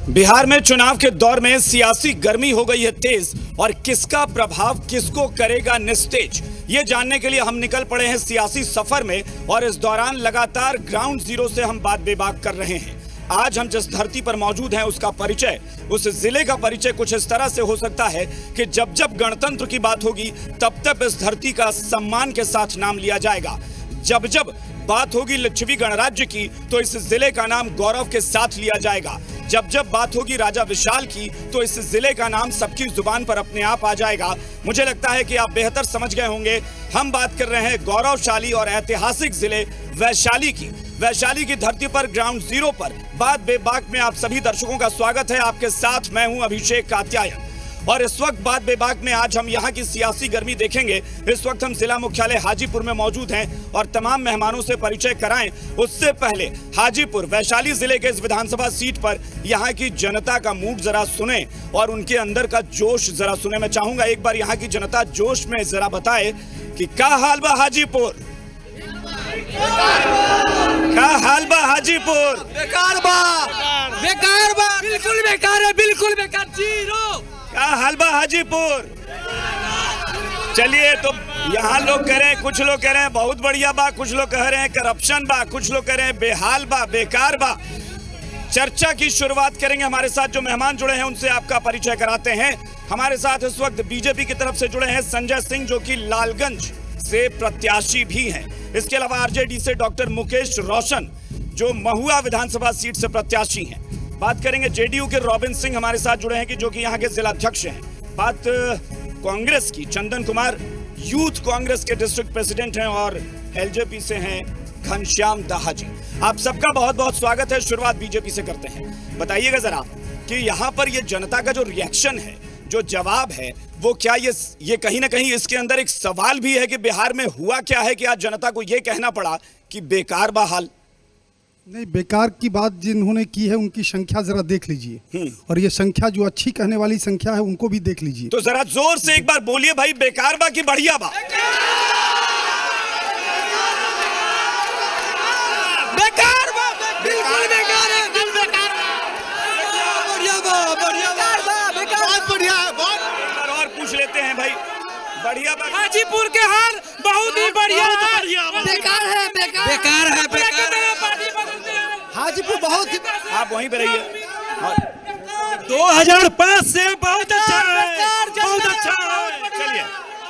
बिहार में चुनाव के दौर में सियासी गर्मी हो गई है तेज और किसका प्रभाव किसको करेगा निस्तेज, ये जानने के लिए हम निकल पड़े हैं सियासी सफर में। और इस दौरान लगातार ग्राउंड जीरो से हम बात बेबाक कर रहे हैं। आज हम जिस धरती पर मौजूद हैं उसका परिचय, उस जिले का परिचय कुछ इस तरह से हो सकता है कि जब जब गणतंत्र की बात होगी तब तब इस धरती का सम्मान के साथ नाम लिया जाएगा। जब जब बात होगी लिच्छवी गणराज्य की तो इस जिले का नाम गौरव के साथ लिया जाएगा। जब जब बात होगी राजा विशाल की तो इस जिले का नाम सबकी जुबान पर अपने आप आ जाएगा। मुझे लगता है कि आप बेहतर समझ गए होंगे, हम बात कर रहे हैं गौरवशाली और ऐतिहासिक जिले वैशाली की। वैशाली की धरती पर ग्राउंड जीरो पर बात बेबाक में आप सभी दर्शकों का स्वागत है। आपके साथ मैं हूं अभिषेक कात्यायन और इस वक्त बात बेबाक में आज हम यहां की सियासी गर्मी देखेंगे। इस वक्त हम जिला मुख्यालय हाजीपुर में मौजूद हैं और तमाम मेहमानों से परिचय कराएं उससे पहले हाजीपुर वैशाली जिले के इस विधानसभा सीट पर यहां की जनता का मूड जरा सुने और उनके अंदर का जोश जरा सुने। मैं चाहूंगा एक बार यहां की जनता जोश में जरा बताए कि क्या हाल बा हाजीपुर, क्या हाल बा हाजीपुर। बेकार बा, बेकार बा, बिल्कुल बेकार है, बिल्कुल बेकार, जीरो। क्या हाल बा हाजीपुर। चलिए, तो यहाँ लोग कह रहे हैं, कुछ लोग कह रहे हैं बहुत बढ़िया बा, कुछ लोग कह रहे हैं करप्शन बा, कुछ लोग कह रहे हैं बेहाल बा, बेकार बा। चर्चा की शुरुआत करेंगे। हमारे साथ जो मेहमान जुड़े हैं उनसे आपका परिचय कराते हैं। हमारे साथ इस वक्त बीजेपी की तरफ से जुड़े हैं संजय सिंह, जो कि लालगंज से प्रत्याशी भी हैं। इसके अलावा आरजेडी से डॉक्टर मुकेश रोशन, जो महुआ विधानसभा सीट से प्रत्याशी हैं। बात करेंगे जेडीयू के रॉबिन सिंह हमारे साथ जुड़े हैं कि जो कि यहाँ के जिला अध्यक्ष हैं। बात कांग्रेस की चंदन कुमार, यूथ कांग्रेस के डिस्ट्रिक्ट प्रेसिडेंट हैं और एलजेपी से हैं घनश्याम दाहा जी। आप सबका बहुत बहुत स्वागत है। शुरुआत बीजेपी से करते हैं। बताइएगा जरा कि यहाँ पर ये जनता का जो रिएक्शन है, जो जवाब है, वो क्या ये कहीं ना कहीं इसके अंदर एक सवाल भी है कि बिहार में हुआ क्या है कि आज जनता को ये कहना पड़ा कि बेकार बहाल। नहीं, बेकार की बात जिन्होंने की है उनकी संख्या जरा देख लीजिए और ये संख्या जो अच्छी कहने वाली संख्या है उनको भी देख लीजिए। तो जरा जोर से एक बार बोलिए भाई, बेकार बा कि बढ़िया बा। बेकार बा, बिल्कुल बेकार है, बिल्कुल बेकार बा, बढ़िया बा, बढ़िया बा, बेकार, बहुत बढ़िया है, बहुत। और पूछ लेते हैं भाई, बढ़िया बा। हाजीपुर के हाल बहुत ही बढ़िया है, बेकार है, बेकार है, बेकार है। हाजीपुर बहुत ही, आप वहीं पे रहिए। 2005 से बहुत अच्छा है, बहुत अच्छा है। चलिए,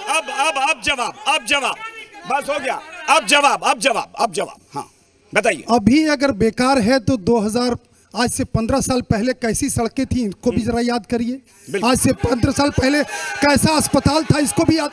अब जवाब बस हो गया। अब जवाब हाँ बताइए। अभी अगर बेकार है तो 2000 आज से 15 साल पहले कैसी सड़कें थी इनको भी जरा याद करिए। आज से 15 साल पहले कैसा अस्पताल था इसको भी याद।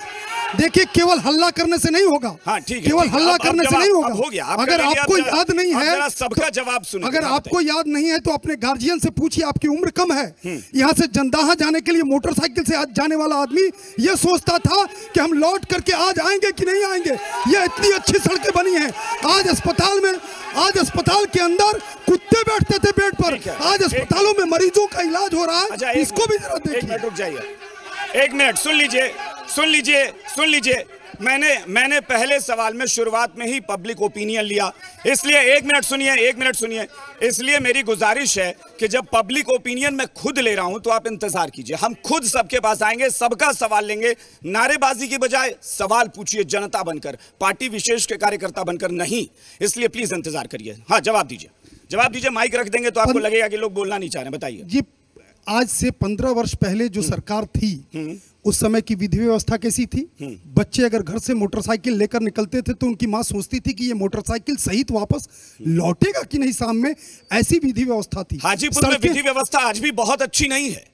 देखिए, केवल हल्ला करने से नहीं होगा। हाँ, ठीक है, केवल हल्ला करने से नहीं होगा। हो गया, अगर आपको याद नहीं है, सबका जवाब सुनिए। अगर आपको याद नहीं है तो अपने गार्जियन से पूछिए, आपकी उम्र कम है। यहाँ से जंदाहा जाने के लिए मोटरसाइकिल से आज जाने वाला आदमी ये सोचता था कि हम लौट करके आज आएंगे कि नहीं आएंगे। ये इतनी अच्छी सड़कें बनी हैं। आज अस्पताल के अंदर कुत्ते बैठते थे बेड पर, आज अस्पतालों में मरीजों का इलाज हो रहा है। इसको भी जरा देखिए। रुक जाइए, एक मिनट, सुन लीजिए। मैंने पहले सवाल में शुरुआत में ही पब्लिक ओपिनियन लिया, इसलिए एक मिनट सुनिए। इसलिए मेरी गुजारिश है कि जब पब्लिक ओपिनियन मैं खुद ले रहा हूं तो आप इंतजार कीजिए। हम खुद सबके पास आएंगे, सबका सवाल लेंगे। नारेबाजी की बजाय सवाल पूछिए, जनता बनकर, पार्टी विशेष के कार्यकर्ता बनकर नहीं। इसलिए प्लीज इंतजार करिए। हाँ, जवाब दीजिए। माइक रख देंगे तो आपको लगेगा कि लोग बोलना नहीं चाह रहे। बताइए जी, आज से 15 वर्ष पहले जो सरकार थी उस समय की विधि व्यवस्था कैसी थी? बच्चे अगर घर से मोटरसाइकिल लेकर निकलते थे तो उनकी माँ सोचती थी कि ये मोटरसाइकिल सहित वापस लौटेगा कि नहीं शाम में, ऐसी विधि व्यवस्था थी। हाजीपुर में विधि व्यवस्था आज भी बहुत अच्छी नहीं है।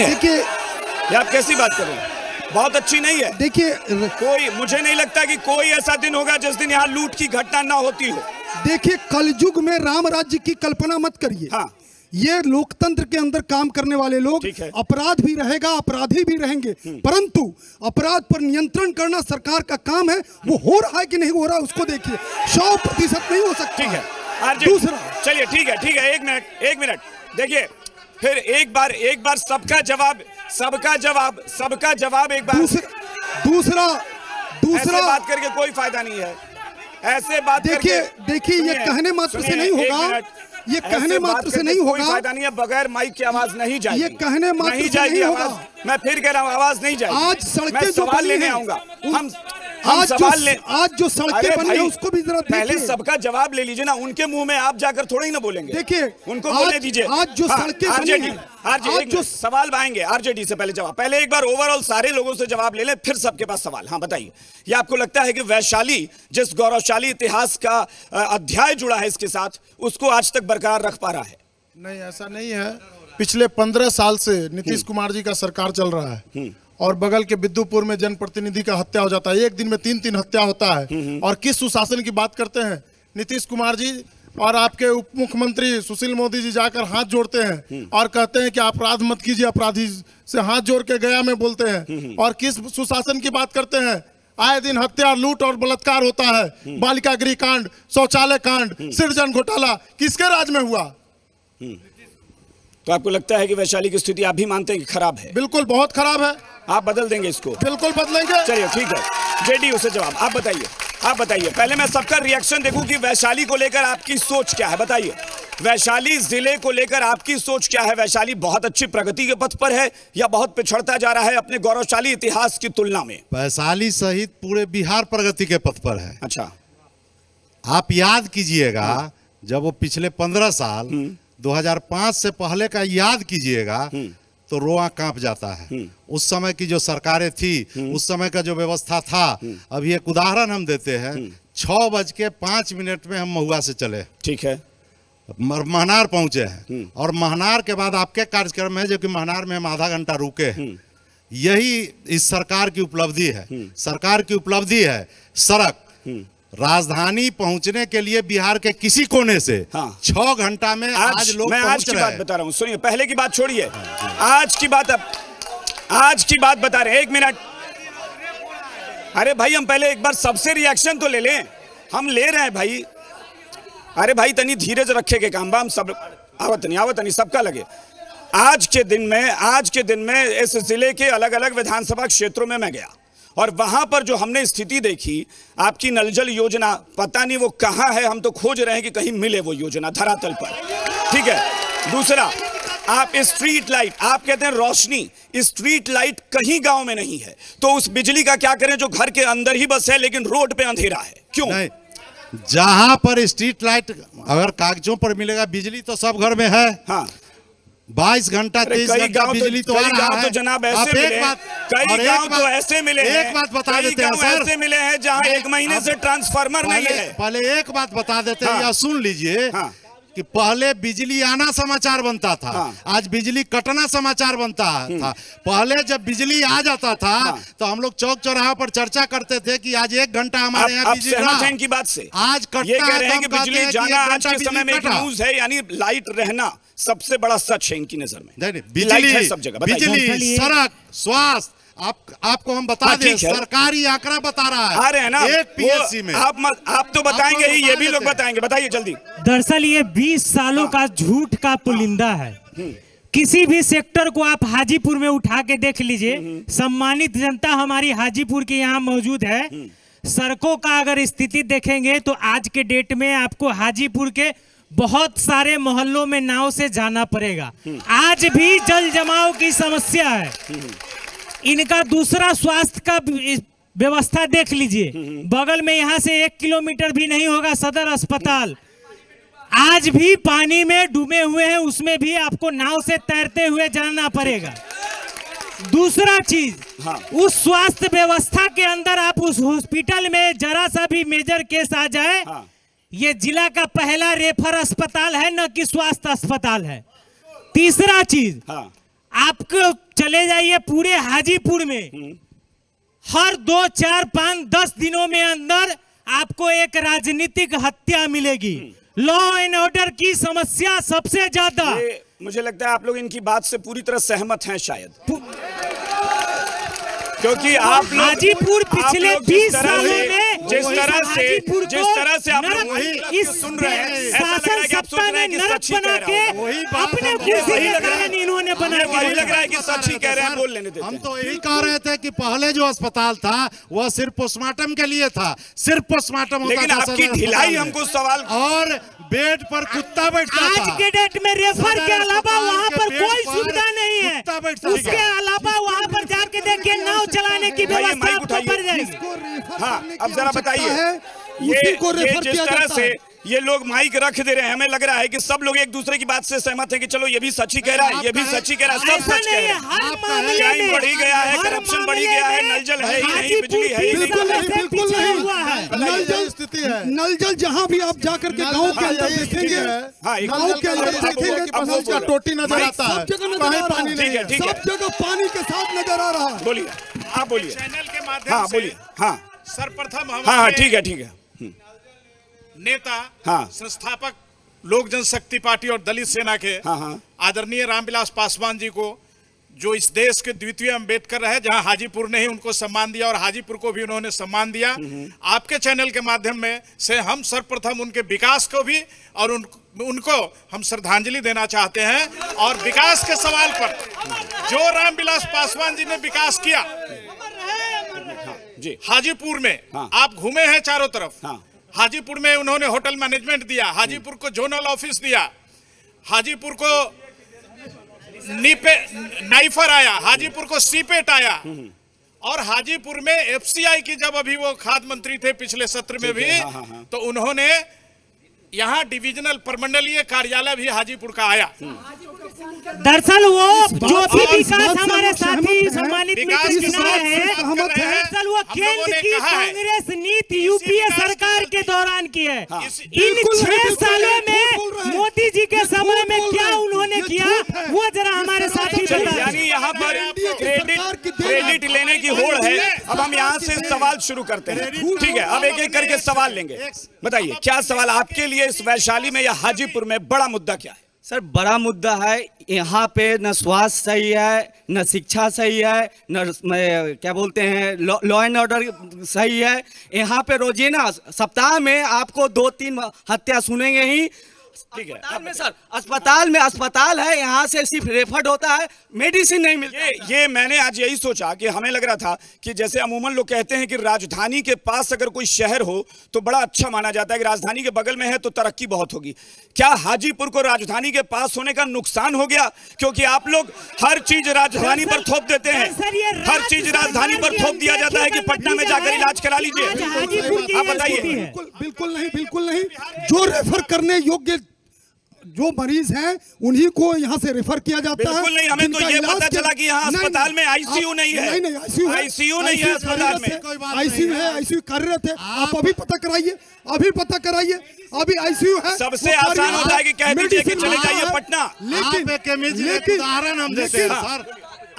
देखिए, आप कैसी बात कर रहे हैं? बहुत अच्छी नहीं है। देखिए, मुझे नहीं लगता कि कोई ऐसा दिन होगा जिस दिन यहाँ लूट की घटना ना होती हो। देखिए, कलयुग में राम राज्य की कल्पना मत करिए। हाँ, ये लोकतंत्र के अंदर काम करने वाले लोग, अपराध भी रहेगा, अपराधी भी रहेंगे, परंतु अपराध पर नियंत्रण करना सरकार का काम है। वो हो रहा है कि नहीं हो रहा है उसको देखिए। 100% नहीं हो सकता। ठीक है। दूसरा, चलिए, ठीक है, एक मिनट देखिए, फिर एक बार सबका जवाब एक बार। दूसरा बात करके कोई फायदा नहीं है। ऐसे बात देखिए ये कहने मात्र से नहीं होगा, ये कहने मात्र से नहीं होगा, फायदा नहीं है, बगैर माइक की आवाज नहीं जाएगी, ये कहने मात्र नहीं से जाएगी नहीं आवाज। होगा। मैं फिर कह रहा हूँ आवाज नहीं जाएगी। आज सड़कें मैं जो सवाल बनी लेने हैं, आऊंगा, हम आज जो अरे सड़कें बनी भाई, है उसको भी जरा पहले देखिए। सबका जवाब ले लीजिए ना, उनके मुंह में आप जाकर थोड़ा ही ना बोलेंगे। देखिए उनको बोलने दीजिए। आज जो सड़कें बनी आरजेडी, हैं, आरजेडी, आज जो सवाल आएंगे आरजेडी से पहले जवाब, पहले एक बार ओवरऑल सारे लोगों से जवाब ले लें, फिर सबके पास सवाल। हाँ बताइए, ये आपको लगता है कि वैशाली जिस गौरवशाली इतिहास का अध्याय जुड़ा है इसके साथ, उसको आज तक बरकरार रख पा रहा है? नहीं, ऐसा नहीं है। पिछले 15 साल से नीतीश कुमार जी का सरकार चल रहा है और बगल के बिद्दुपुर में जनप्रतिनिधि का हत्या हो जाता है, एक दिन में 3-3 हत्या होता है। और किस सुशासन की बात करते हैं नीतीश कुमार जी और आपके उप मुख्यमंत्री सुशील मोदी जी जाकर हाथ जोड़ते हैं और कहते हैं कि अपराध मत कीजिए, अपराधी से हाथ जोड़ के गया में बोलते हैं। और किस सुशासन की बात करते हैं? आए दिन हत्या, लूट और बलात्कार होता है। बालिका गृह कांड, शौचालय कांड, सृजन घोटाला किसके राज में हुआ? तो आपको लगता है कि वैशाली की स्थिति आप भी मानते हैं कि खराब है? बिल्कुल, बहुत खराब है। आप बदल देंगे इसको? बिल्कुल बदलेंगे। चलिए ठीक है, जेडीयू से जवाब। आप बताइए, पहले मैं सबका रिएक्शन देखूं कि वैशाली को लेकर आपकी सोच क्या है। बताइए, वैशाली जिले को लेकर आपकी सोच क्या है? वैशाली बहुत अच्छी प्रगति के पथ पर है या बहुत पिछड़ता जा रहा है अपने गौरवशाली इतिहास की तुलना में? वैशाली सहित पूरे बिहार प्रगति के पथ पर है। अच्छा, आप याद कीजिएगा, जब वो पिछले 15 साल 2005 से पहले का याद कीजिएगा तो रोआ कांप जाता है। उस समय की जो सरकारें थी, उस समय का जो व्यवस्था था। अभी एक उदाहरण हम देते हैं, 6:05 में हम महुआ से चले, ठीक है, महनार पहुंचे हैं और महनार के बाद आपके कार्यक्रम है जो कि महनार में हम आधा घंटा रुके हैं। यही इस सरकार की उपलब्धि है। सरकार की उपलब्धि है सड़क। राजधानी पहुंचने के लिए बिहार के किसी कोने से 6 घंटा में आज लोग मैं आज की बात बता रहा हूं, सुनिए, पहले की बात छोड़िए, आज की बात बता रहे हैं। 1 मिनट, अरे भाई हम पहले एक बार सबसे रिएक्शन तो ले लें। हम ले रहे हैं भाई, अरे भाई तनी धीरज रखे के काम हम सब आवत नहीं सबका लगे। आज के दिन में इस जिले के अलग अलग विधानसभा क्षेत्रों में मैं गया और वहां पर जो हमने स्थिति देखी, आपकी नल जल योजना पता नहीं वो कहां है, हम तो खोज रहे हैं कि कहीं मिले वो योजना धरातल पर, ठीक है। दूसरा, आप स्ट्रीट लाइट, आप कहते हैं रोशनी, स्ट्रीट लाइट कहीं गांव में नहीं है, तो उस बिजली का क्या करें जो घर के अंदर ही बस है लेकिन रोड पे अंधेरा है? क्यों नहीं? जहां पर स्ट्रीट लाइट अगर कागजों पर मिलेगा, बिजली तो सब घर में है। हाँ, 22 घंटा 23 घंटा बिजली तो आ रहा है। तो जनाब ऐसे मिले हैं, कई गांव तो ऐसे मिले हैं, एक बात बता देते हैं सर, ऐसे मिले हैं जहां 1 महीने से ट्रांसफार्मर नहीं है। पहले एक बात बता देते हैं, या सुन लीजिए कि पहले बिजली आना समाचार बनता था, आज बिजली कटना समाचार बनता था। पहले जब बिजली आ जाता था तो हम लोग चौक चौराहा पर चर्चा करते थे कि आज 1 घंटा हमारे यहाँ बिजली रहा। इनकी बात से आज ये कह रहे हैं कि बिजली जाना आज के समय में एक न्यूज है, यानी लाइट रहना सबसे बड़ा सच है इनकी नजर में। नहीं, बिजली सब जगह, बिजली, सड़क, स्वास्थ्य, आपको हम बता दें, सरकारी आंकड़ा बता रहा है। आ रहे हैं ना एक पीएससी में। आप तो बताएंगे ही, ये भी लोग बताएंगे। बताइए जल्दी। दरअसल ये 20 सालों का झूठ का पुलिंदा है। किसी भी सेक्टर को आप हाजीपुर में उठा के देख लीजिए, सम्मानित जनता हमारी हाजीपुर के यहाँ मौजूद है। सड़कों का अगर स्थिति देखेंगे तो आज के डेट में आपको हाजीपुर के बहुत सारे मोहल्लों में नाव से जाना पड़ेगा। आज भी जल जमाव की समस्या है। इनका दूसरा स्वास्थ्य का व्यवस्था देख लीजिए, बगल में यहाँ से 1 किलोमीटर भी नहीं होगा सदर अस्पताल, आज भी पानी में डूबे हुए हैं, उसमें भी आपको नाव से तैरते हुए जाना पड़ेगा। दूसरा चीज, उस स्वास्थ्य व्यवस्था के अंदर आप उस हॉस्पिटल में जरा सा भी मेजर केस आ जाए, ये जिला का पहला रेफर अस्पताल है, न कि स्वास्थ्य अस्पताल है। तीसरा चीज, आपको चले जाइए पूरे हाजीपुर में, हर 2, 4, 5, 10 दिनों में अंदर आपको एक राजनीतिक हत्या मिलेगी। लॉ एंड ऑर्डर की समस्या सबसे ज्यादा। मुझे लगता है आप लोग इनकी बात से पूरी तरह सहमत हैं शायद, क्योंकि आप लोग हाजीपुर पिछले 20 सालों में जिस तरह से आप लोग सुन रहे हैं, ऐसा लग रहा है कि आप सोच रहे हैं कि सच ही कह रहा हूं। अपने कुर्सी के कारण इन्होंने बना वही लग रहा है कि सच ही कह रहे हैं, बोल लेने देते हैं। हम तो यही कह रहे थे कि पहले जो अस्पताल था वह सिर्फ पोस्टमार्टम के लिए था, सिर्फ पोस्टमार्टम होता था। लेकिन आपकी ढिलाई हमको सवाल, और बेड पर कुत्ता बैठता था। आज के डेट में रेफर के अलावा वहाँ पर कोई सुविधा नहीं है। उसके अलावा वहाँ पर जाके देखिए नाव चलाने की व्यवस्था आपको पड़ जाएगी। हाँ, अब जरा बताइए, ये जिस तरह से ये लोग माइक रख दे रहे हैं, हमें लग रहा है कि सब लोग एक दूसरे की बात से सहमत है कि चलो ये भी सच ही कह रहा है, ये भी सच ही कह रहा है, सब सच कह रहे हैं। क्राइम बढ़ी गया है, करप्शन बढ़ी गया है, नल जल है ही नहीं, बिजली है ही नहीं। बिल्कुल नहीं, स्थिति है। नल जल जहाँ भी आप जाकर के गाँव के अंदर देखेंगे, गाँव के अंदर देखेंगे टोटी नजर आता है, पानी नहीं है, सब जगह पानी के साथ नजर आ रहा है। बोलिए, आप बोलिए, चैनल के माध्यम हाँ बोलिए, हाँ सर्वप्रथम हाँ ठीक है नेता, हाँ। संस्थापक लोक जनशक्ति पार्टी और दलित सेना के आदरणीय रामविलास पासवान जी को, जो इस देश के द्वितीय अम्बेडकर है, जहां हाजीपुर ने ही उनको सम्मान दिया और हाजीपुर को भी उन्होंने सम्मान दिया। आपके चैनल के माध्यम में से हम सर्वप्रथम उनके विकास को भी और उनको हम श्रद्धांजलि देना चाहते हैं। और विकास के सवाल पर जो रामविलास पासवान जी ने विकास किया हाजीपुर में, आप घूमे हैं चारों तरफ। हाजीपुर में उन्होंने होटल मैनेजमेंट दिया, हाजीपुर को जोनल ऑफिस दिया, हाजीपुर को नाइफर आया, हाजीपुर को सीपेट आया, और हाजीपुर में एफसीआई की जब अभी वो खाद्य मंत्री थे पिछले सत्र में भी, तो उन्होंने यहाँ डिविजनल प्रमंडलीय कार्यालय भी हाजीपुर का आया। दरअसल वो जो भी विकास हमारे साथी सम्मानित मित्र है, दरअसल वो केंद्र की कांग्रेस नीति यूपीए सरकार के दौरान की है। इन 6 सालों में मोदी जी के समय में क्या उन्होंने किया, वो जरा हमारे साथी बताएं। यानी यहाँ पर क्रेडिट लेने की होड़ है। अब हम यहाँ से सवाल शुरू करते हैं, ठीक है? अब एक एक करके सवाल लेंगे। बताइए, क्या सवाल आपके लिए इस वैशाली में या हाजीपुर में बड़ा मुद्दा क्या है? सर, बड़ा मुद्दा है यहाँ पे न स्वास्थ्य सही है, न शिक्षा सही है, न क्या बोलते हैं लॉ एंड ऑर्डर सही है। यहाँ पे रोजीना सप्ताह में आपको 2-3 हत्या सुनेंगे ही। ठीक है, अस्पताल में सर, अस्पताल है, यहाँ से सिर्फ रेफर्ड होता है, मेडिसिन नहीं मिलती। ये मैंने आज यही सोचा कि हमें लग रहा था कि जैसे अमूमन लोग कहते हैं कि राजधानी के पास अगर कोई शहर हो तो बड़ा अच्छा माना जाता है कि राजधानी के बगल में है तो तरक्की बहुत होगी। क्या हाजीपुर को राजधानी के पास होने का नुकसान हो गया? क्योंकि आप लोग हर चीज राजधानी पर थोप देते हैं, हर चीज राजधानी पर थोप दिया जाता है कि पटना में जाकर इलाज करा लीजिए। आप बताइए। बिल्कुल नहीं, जो रेफर करने योग्य जो मरीज हैं उन्हीं को यहाँ से रेफर किया जाता है। बिल्कुल नहीं, हमें तो ये पता चला कि यहाँ अस्पताल में आईसीयू नहीं है। नहीं, आईसीयू नहीं है अस्पताल में। आईसीयू है, आईसीयू कार्यरत है। आप अभी पता कराइए, अभी आईसीयू है। सबसे आसान होता है कि कह दीजिए कि चले जाइए पटना। लेकिन उदाहरण हम देते हैं सर,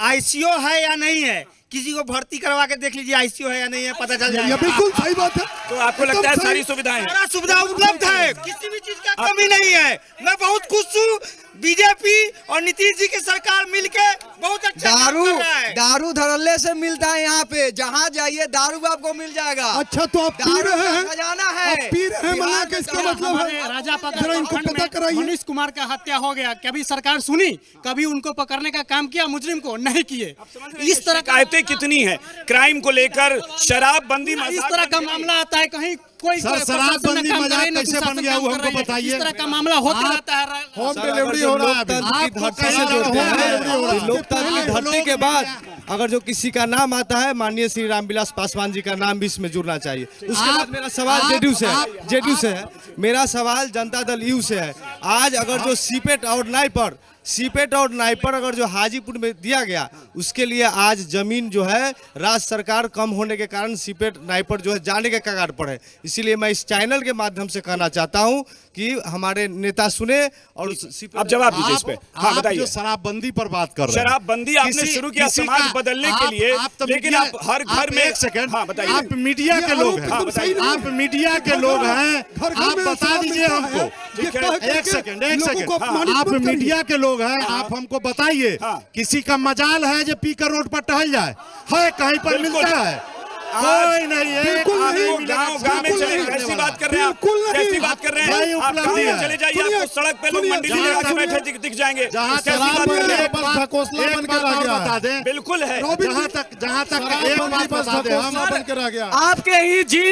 आईसीयू है या नहीं है, किसी को भर्ती करवा के देख लीजिए आईसीयू है या नहीं है, पता चल जाएगा। बिल्कुल सही बात है। तो आपको लगता है सारी सुविधाएं, सारा सुविधा उपलब्ध है, किसी भी चीज का कमी नहीं है। मैं बहुत खुश हूँ, बीजेपी और नीतीश जी की सरकार मिलके बहुत अच्छा काम कर रहा है। दारू धड़ल्ले से मिलता है यहाँ पे, जहाँ जाइए दारू आपको मिल जाएगा। अच्छा, तो आप पी रहे हैं, खजाना है, आप पी रहे हैं, मना के इसका मतलब है। राजा जरा इनको पता कराइए। मनीष कुमार का हत्या हो गया, कभी सरकार सुनी? कभी उनको पकड़ने का काम किया? मुजरिम को नहीं किए। इस तरह शिकायतें कितनी है क्राइम को लेकर, शराबबंदी, इस तरह का मामला आता है, कहीं कोई शराबबंदी मजाक कैसे बन गया वो हमको बताइए। इस तरह का मामला होता रहता है। होम डिलीवरी हो रहा है। लोकतंत्र की धरती के बाद अगर जो किसी का नाम आता है, माननीय श्री रामविलास पासवान जी का नाम भी इसमें जुड़ना चाहिए। उसके बाद मेरा सवाल जेडीयू से है, मेरा सवाल जनता दल यू से है। आज अगर जो सीपेट और नाइपर अगर जो हाजीपुर में दिया गया, उसके लिए आज जमीन जो है राज्य सरकार कम होने के कारण सीपेट नाइपर जो है जाने के कगार पर है। इसीलिए मैं इस चैनल के माध्यम से कहना चाहता हूं कि हमारे नेता सुने और आप जवाब दीजिए इस पे। हाँ, बताइए। जो शराबबंदी पर बात कर रहे हैं, शराबबंदी आपने शुरू किया समाज बदलने के लिए, लेकिन आप हर घर में, एक सेकंड, हाँ बताइए। आप मीडिया के लोग हैं, आप मीडिया के लोग हैं, आप बता दीजिए हमको। एक सेकंड, आप मीडिया के लोग हैं, आप हमको बताइए, किसी का मजाल है जो पीकर रोड पर टहल जाए? है कहीं पर मिलता है? कोई नहीं है। आपको गांव में चले, कैसी बात कर रहे हैं आप? कैसी बात कर रहे हैं आप? गांव में चले जाइए, आपको सड़क पे लोग मंडी में आके बैठे दिख जाएंगे। बिल्कुल है। जहाँ तक एक बात बता दें, आपके ही जी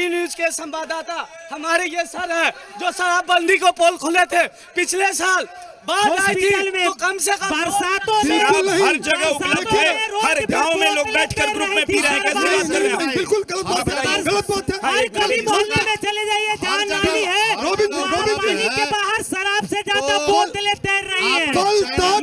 न्यूज के संवाददाता हमारे ये सर है जो शराबबंदी को पोल खोले थे पिछले साल। बात आई थी तो कम से कम बरसातों में हर जगह उपलब्ध है, हर गांव में लोग बैठकर ग्रुप में पी रहे हैं। कैसे बात कर रहे हैं? बिल्कुल गलत बात है। कभी मोहल्ले में चले जाइए जहाँ नाली है, पानी के बाहर शराब से ज्यादा बोतलें तैर रही हैं।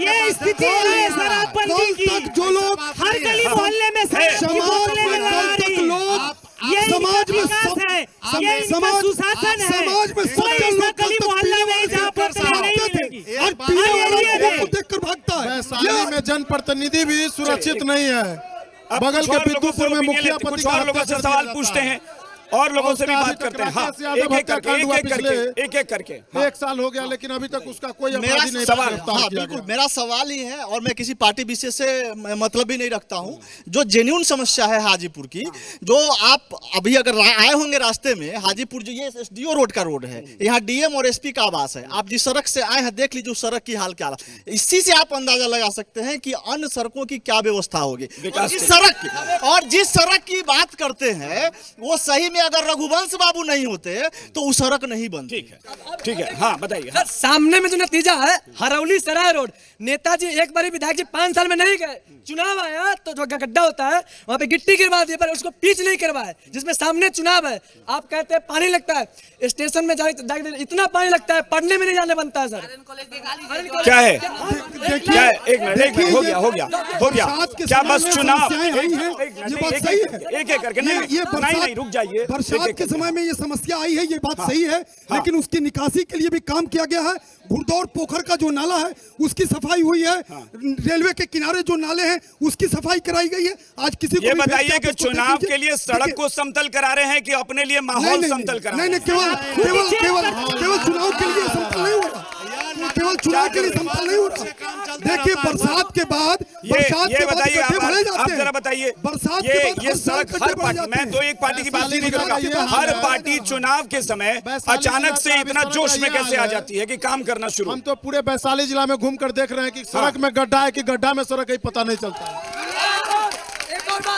ये स्थिति है शराबबंदी की। जो लोग हर गली मोहल्ले में शराब की बोतलें लगा रही हैं। ये समाज में है, ये इनका सुशासन है। कोई ऐसा गली मोहल्ला नहीं जहाँ बोतलें नहीं मिलेगी। देखकर भागता है। वैशाली में जनप्रतिनिधि भी सुरक्षित नहीं है। बगल के बिद्दुपुर में मुखिया पति कुछ और लोगों से सवाल पूछते हैं और लोगों से भी बात करते हैं। हाँ, एक एक करके। एक साल हो गया लेकिन अभी तक उसका कोई अपराधी नहीं सवाल। हाँ, बिल्कुल मेरा सवाल ही है और मैं किसी पार्टी विशेष से मतलब भी नहीं रखता हूँ। जो जेन्युइन समस्या है हाजीपुर की, जो आप अभी अगर आए होंगे रास्ते में, हाजीपुर जो ये एसडीओ रोड का रोड है, यहाँ डीएम और एसपी का आवास है। आप जिस सड़क से आए हैं देख लीजिए उस सड़क की हाल क्या है। इसी से आप अंदाजा लगा सकते हैं कि अन्य सड़कों की क्या व्यवस्था होगी। जिस सड़क की बात करते हैं वो सही अगर रघुवंश बाबू नहीं होते तो वो सड़क नहीं बनती। ठीक है। हाँ बताइए। सर सामने में जो नतीजा है हरौली सराय रोड, नेताजी एक बार विधायक जी 5 साल में नहीं गए, चुनाव आया तो जो गड्ढा होता है वहाँ पे गिट्टी गिरवा दी पर उसको पिच नहीं करवाए, जिसमें सामने चुनाव है। आप कहते हैं पानी लगता है, स्टेशन में जाके इतना पानी लगता है पढ़ने में नहीं जाने बनता है। सर क्या है? क्या है? एक मिनट हो गया। क्या बस चुनाव? एक एक करके नहीं रुक जाइए। बरसात के समय में ये समस्या आई है, ये बात सही है, लेकिन उसकी निकासी के लिए भी काम किया गया है। घुड़दौड़ पोखर का जो नाला है उसकी सफाई हुई है। रेलवे के किनारे जो नाले हैं उसकी सफाई कराई गई है। आज किसी को ये बताइए कि चुनाव के लिए सड़क को समतल करा रहे हैं कि अपने लिए माहौल समतल करा रहे हैं? केवल चुनाव के लिए समतल नहीं हो रहा, केवल चुनाव के लिए समतल नहीं हो रहा। देखिए बरसात के बाद बताइए आप जरा बताइए, बरसात ये सड़क हर पार्टी, मैं तो एक पार्टी की बात नहीं करूंगा, हर पार्टी चुनाव के समय अचानक से इतना जोश में कैसे आ जाती है कि काम करना शुरू? हम तो पूरे वैशाली जिला में घूम कर देख रहे हैं कि सड़क में गड्ढा है कि गड्ढा में सड़क है पता नहीं चलता है।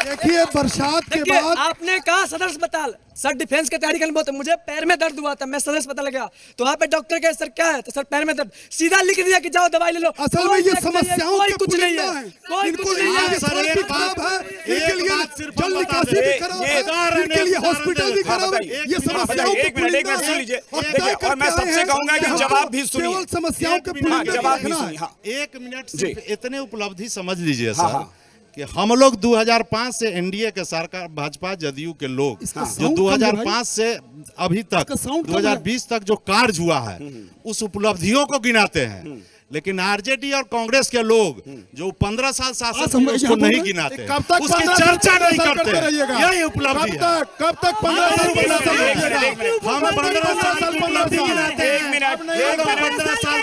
देखिए बरसात के बाद आपने कहा सदर अस्पताल, सर डिफेंस की तैयारी करने बहुत, मुझे पैर में दर्द हुआ था, मैं सदर अस्पताल गया तो वहाँ पे डॉक्टर कहे सर क्या है, तो सर पैर में दर्द, सीधा लिख दिया कि जाओ दवाई ले लो। असल में ये समस्याओं कोई कुछ नहीं है, कोई कुछ नहीं है। सड़क भी खराब है, इनके लिए जल निकासी भी खराब है, इनके लिए हॉस्पिटल भी खराब है। ये समस्याओं एक मिनट सुन लीजिए और मैं सबसे कहूंगा कि जवाब भी सुनिए। केवल समस्याओं के जवाब भी सुनिए। 1 मिनट सिर्फ इतने उपलब्धि समझ लीजिए सर कि हम लोग 2005 से एनडीए के सरकार, भाजपा जदयू के लोग जो 2005 से अभी तक 2020 तक जो कार्य हुआ है उस उपलब्धियों को गिनाते हैं, लेकिन आरजेडी और कांग्रेस के लोग जो 15 साल शासन में उसको नहीं गिनाते, उसकी चर्चा नहीं करते। यही उपलब्धि है। कब तक 15 साल हम 15 साल की उपलब्धि गिनाते हैं। 15 साल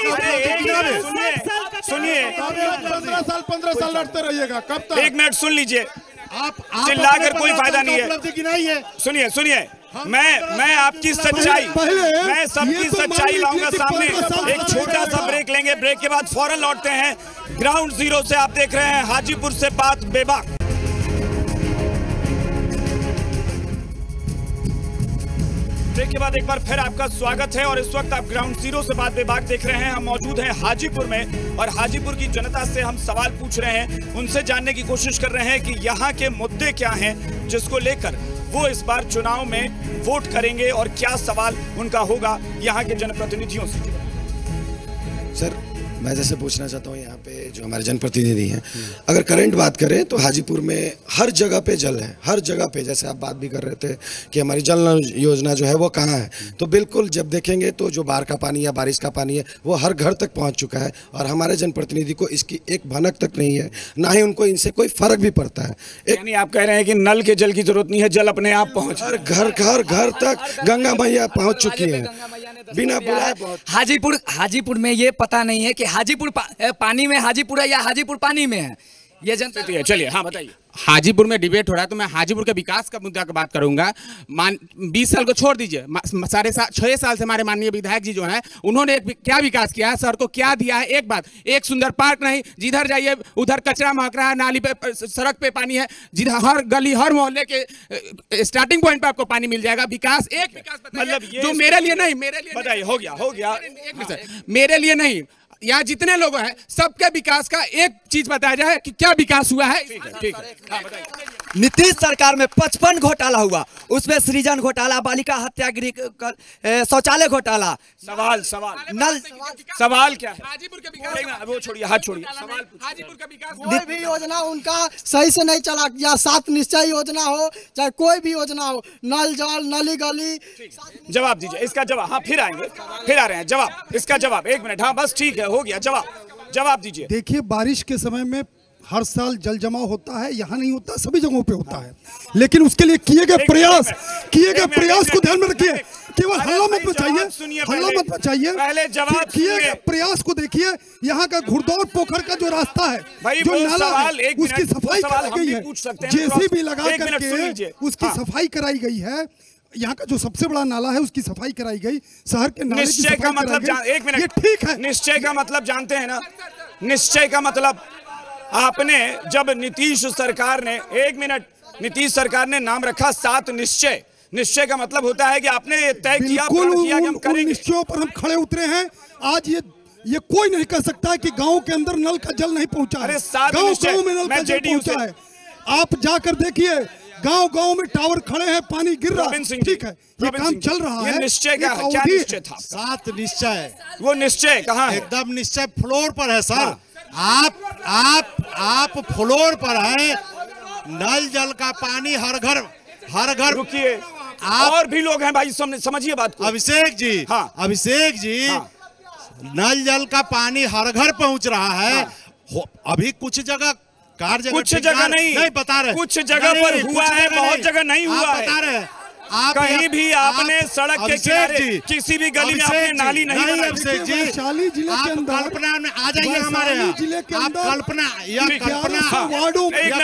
सुनिए, 15 साल लड़ते रहिएगा। कब तक? 1 मिनट सुन लीजिए, आप चिल्लाकर कोई फायदा नहीं है। सुनिए, मैं आपकी सच्चाई, मैं सबकी सच्चाई लाऊंगा सामने। एक छोटा सा ब्रेक लेंगे, ब्रेक के बाद फौरन लौटते हैं। ग्राउंड जीरो से आप देख रहे हैं हाजीपुर से बात बेबाक। ब्रेक के बाद एक बार फिर आपका स्वागत है और इस वक्त आप ग्राउंड जीरो से बात बेबाक देख रहे हैं। हम मौजूद हैं हाजीपुर में और हाजीपुर की जनता से हम सवाल पूछ रहे हैं, उनसे जानने की कोशिश कर रहे हैं कि यहाँ के मुद्दे क्या हैं जिसको लेकर वो इस बार चुनाव में वोट करेंगे और क्या सवाल उनका होगा यहाँ के जनप्रतिनिधियों से। सर मैं जैसे पूछना चाहता हूँ यहाँ पे जो हमारे जनप्रतिनिधि हैं, अगर करंट बात करें तो हाजीपुर में हर जगह पे जल है, हर जगह पे। जैसे आप बात भी कर रहे थे कि हमारी जल योजना जो है वो कहाँ है, तो बिल्कुल जब देखेंगे तो जो बाढ़ का पानी या बारिश का पानी है वो हर घर तक पहुँच चुका है और हमारे जनप्रतिनिधि को इसकी एक भनक तक नहीं है, ना ही उनको इनसे कोई फर्क भी पड़ता है। यानी आप कह रहे हैं कि नल के जल की जरूरत नहीं है, जल अपने आप पहुँच, हर घर तक गंगा मैया पहुँच चुकी है बिना बुलाए। हाजीपुर में ये पता नहीं है कि हाजीपुर पानी में हाजीपुर है या हाजीपुर पानी में है। ये जनता है। चलिए हाँ बताइए। हाजीपुर में डिबेट हो रहा है तो मैं हाजीपुर के विकास का मुद्दा की बात करूंगा। 20 साल को छोड़ दीजिए, 6 साल से हमारे माननीय विधायक जी जो हैं उन्होंने क्या विकास किया है, शहर को क्या दिया है? एक बात, एक सुंदर पार्क नहीं, जिधर जाइए उधर कचरा महक रहा है, नाली पे सड़क पे पानी है, जिधर हर गली हर मोहल्ले के स्टार्टिंग पॉइंट पे आपको पानी मिल जाएगा। विकास एक विकास मतलब जो मेरे लिए नहीं, मेरे लिए बताइए। हो गया मेरे लिए नहीं, यहाँ जितने लोग हैं सबके विकास का एक चीज बताया जाए कि क्या विकास हुआ है। ठीक है। नीतीश सरकार में 55 घोटाला हुआ, उसमें सृजन घोटाला, बालिका हत्यागृह, शौचालय घोटाला। सवाल क्या है? हाजीपुर के विकास वो छोड़िए, हाथ छोड़िए। हाजीपुर का विकास कोई भी योजना उनका सही से नहीं चला, या 7 निश्चय योजना हो चाहे कोई भी योजना हो, नल जल नली गली। जवाब दीजिए इसका जवाब। हाँ फिर आएंगे, फिर आ रहे हैं जवाब, इसका जवाब 1 मिनट। हाँ बस ठीक है, हो गया जवाब दीजिए। देखिए बारिश के समय में हर साल जल जमाव होता है, यहाँ नहीं होता, सभी जगहों पे होता है, लेकिन उसके लिए किए गए प्रयास को ध्यान में रखिए। केवल हल्ला मत मचाइए, पहले जवाब किए गए प्रयास को देखिए। यहाँ का घुड़दौड़ पोखर का जो रास्ता है, जो नाला है, उसकी सफाई कराई गई है, जेसीबी लगा करके उसकी सफाई कराई गई है। यहाँ का जो सबसे बड़ा नाला है उसकी सफाई कराई गई, शहर के नाले की निश्चय का मतलब 1 मिनट, ये ठीक है। निश्चय का मतलब जानते हैं ना? निश्चय का मतलब आपने जब नीतीश सरकार ने 1 मिनट, नीतीश सरकार ने नाम रखा 7 निश्चय। निश्चय का मतलब होता है कि आपने तय किया कि हम करेंगे। निश्चयों पर हम खड़े उतरे हैं। आज ये कोई नहीं कह सकता है कि गांव के अंदर नल का जल नहीं पहुंचा है। गांव में नल का जल पहुंचा है। आप जाकर देखिए, गांव में टावर खड़े हैं, पानी गिर रहा है। ठीक है, ये काम चल रहा है। निश्चय का क्या निश्चय था? 7 निश्चय। वो निश्चय कहाँ है? एकदम निश्चय फ्लोर पर है सर। आप फ्लोर पर है। नल जल का पानी हर घर। रुकिए, और भी लोग हैं भाई, समझिए बात को। अभिषेक जी, हाँ अभिषेक जी, हाँ। नल जल का पानी हर घर पहुंच रहा है। हाँ। अभी कुछ जगह कुछ जगह नहीं बता रहे, कुछ जगह पर हुआ है, बहुत जगह नहीं हुआ है। बता रहे कहीं भी आपने सड़क के किनारे किसी भी गली में आपने नाली नहीं बनाई। वैशाली जिले के अंदर कल्पना में आ जाइए हमारे यहाँ। आप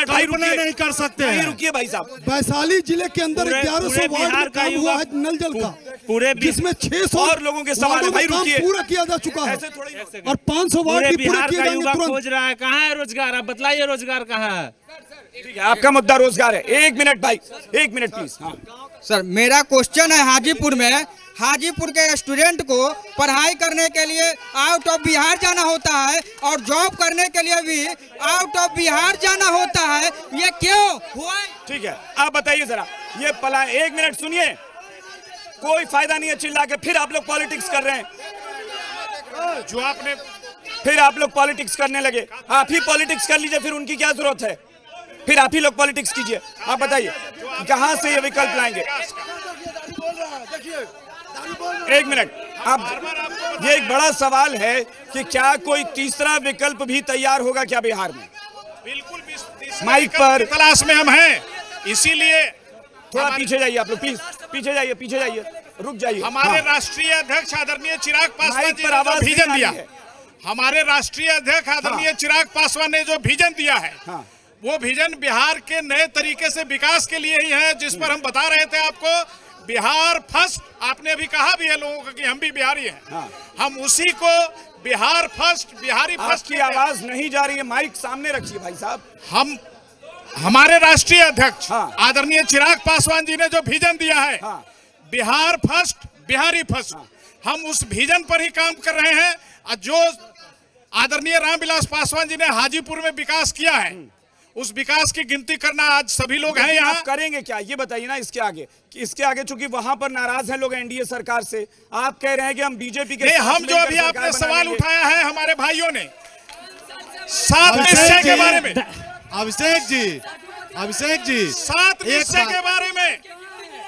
कल्पना नहीं कर सकते। रुकिए भाई साहब, वैशाली जिले के अंदर 1100 वार्ड का हुआ है नल जल का, पूरे जिसमें 600 और लोगों के सवाल है भाई। रुकिए, पूरा किया जा चुका है और 500 वार्ड पूरा किया जाएंगे तुरंत। खोज रहा है कहाँ है रोजगार? आप बताइए रोजगार कहाँ है? ठीक है, आपका मुद्दा रोजगार है। 1 मिनट भाई, 1 मिनट प्लीज। हाँ सर, मेरा क्वेश्चन है, हाजीपुर के स्टूडेंट को पढ़ाई करने के लिए आउट ऑफ बिहार जाना होता है और जॉब करने के लिए भी आउट ऑफ बिहार जाना होता है, ये क्यों हुआ? ठीक है, आप बताइए जरा। ये 1 मिनट सुनिए, कोई फायदा नहीं है चिल्ला के। फिर आप लोग पॉलिटिक्स कर रहे हैं, जो आपने फिर आप लोग पॉलिटिक्स करने लगे। आप ही पॉलिटिक्स कर लीजिए, फिर उनकी क्या जरूरत है? फिर आप ही लोग पॉलिटिक्स कीजिए। आप बताइए कहां से ये विकल्प लाएंगे? 1 मिनट, आप ये एक बड़ा सवाल है कि क्या कोई तीसरा विकल्प भी तैयार होगा क्या बिहार में? बिल्कुल, माइक पर तलाश में हम हैं, इसीलिए थोड़ा पीछे जाइए आप लोग, प्लीज पीछे जाइए, रुक जाइए। हमारे राष्ट्रीय अध्यक्ष आदरणीय चिराग पासवान जी ने जो विजन दिया है, हमारे राष्ट्रीय अध्यक्ष आदरणीय चिराग पासवान ने जो विजन दिया है, वो विजन बिहार के नए तरीके से विकास के लिए ही है, जिस पर हम बता रहे थे आपको, बिहार फर्स्ट। आपने अभी कहा भी है लोगों को कि हम भी बिहारी हैं। हम उसी को बिहार फर्स्ट, बिहारी फर्स्ट की आवाज नहीं जा रही है, माइक सामने रखिए भाई साहब। हमारे राष्ट्रीय अध्यक्ष आदरणीय चिराग पासवान जी ने जो विजन दिया है, बिहार फर्स्ट, बिहारी फर्स्ट, हम उस विजन पर ही काम कर रहे हैं। जो आदरणीय रामविलास पासवान जी ने हाजीपुर में विकास किया है, उस विकास की गिनती करना आज सभी लोग हैं यहाँ। आप करेंगे क्या ये बताइए ना? इसके आगे चूंकि वहां पर नाराज हैं लोग एनडीए सरकार से, आप कह रहे हैं कि हम बीजेपी के साथ हम जो अभी आपने सवाल उठाया है हमारे भाइयों ने 7 निश्चय के बारे में, अभिषेक जी 7 निश्चय के बारे में